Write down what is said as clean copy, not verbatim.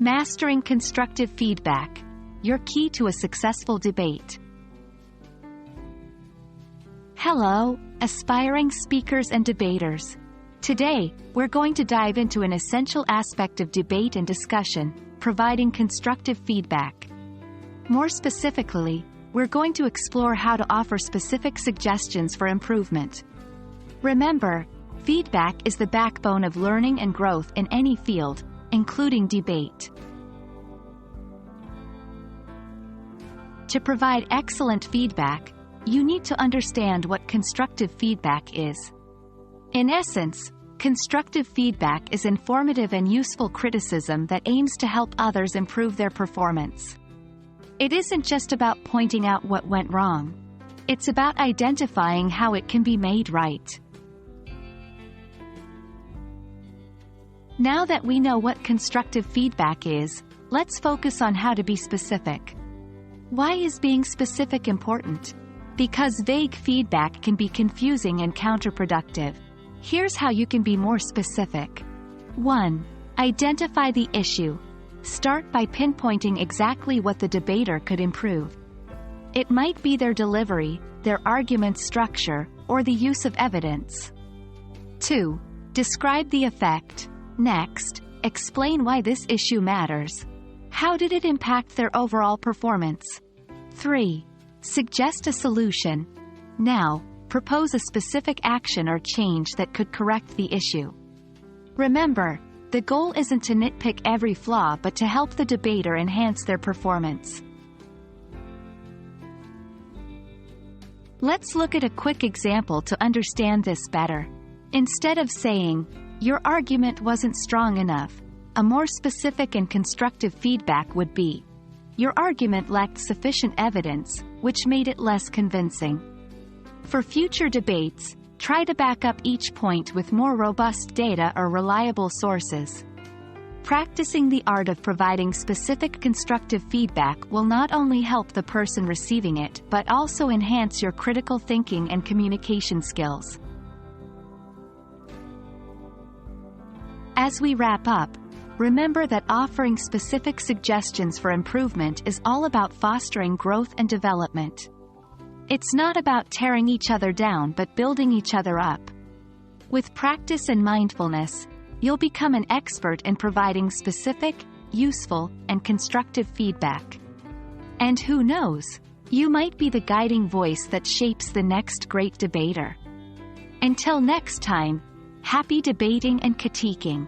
Mastering constructive feedback, your key to a successful debate. Hello, aspiring speakers and debaters. Today, we're going to dive into an essential aspect of debate and discussion, providing constructive feedback. More specifically, we're going to explore how to offer specific suggestions for improvement. Remember, feedback is the backbone of learning and growth in any field, including debate. To provide excellent feedback, you need to understand what constructive feedback is. In essence, constructive feedback is informative and useful criticism that aims to help others improve their performance. It isn't just about pointing out what went wrong. It's about identifying how it can be made right. Now that we know what constructive feedback is, let's focus on how to be specific. Why is being specific important? Because vague feedback can be confusing and counterproductive. Here's how you can be more specific. 1. Identify the issue. Start by pinpointing exactly what the debater could improve. It might be their delivery, their argument structure, or the use of evidence. 2. Describe the effect. Next, explain why this issue matters. How did it impact their overall performance? 3. Suggest a solution. Now, propose a specific action or change that could correct the issue. Remember, the goal isn't to nitpick every flaw but to help the debater enhance their performance. Let's look at a quick example to understand this better. Instead of saying, "Your argument wasn't strong enough," a more specific and constructive feedback would be, "Your argument lacked sufficient evidence, which made it less convincing." For future debates, try to back up each point with more robust data or reliable sources. Practicing the art of providing specific constructive feedback will not only help the person receiving it but also enhance your critical thinking and communication skills. As we wrap up, remember that offering specific suggestions for improvement is all about fostering growth and development. It's not about tearing each other down but building each other up. With practice and mindfulness, you'll become an expert in providing specific, useful, and constructive feedback. And who knows, you might be the guiding voice that shapes the next great debater. Until next time, happy debating and critiquing.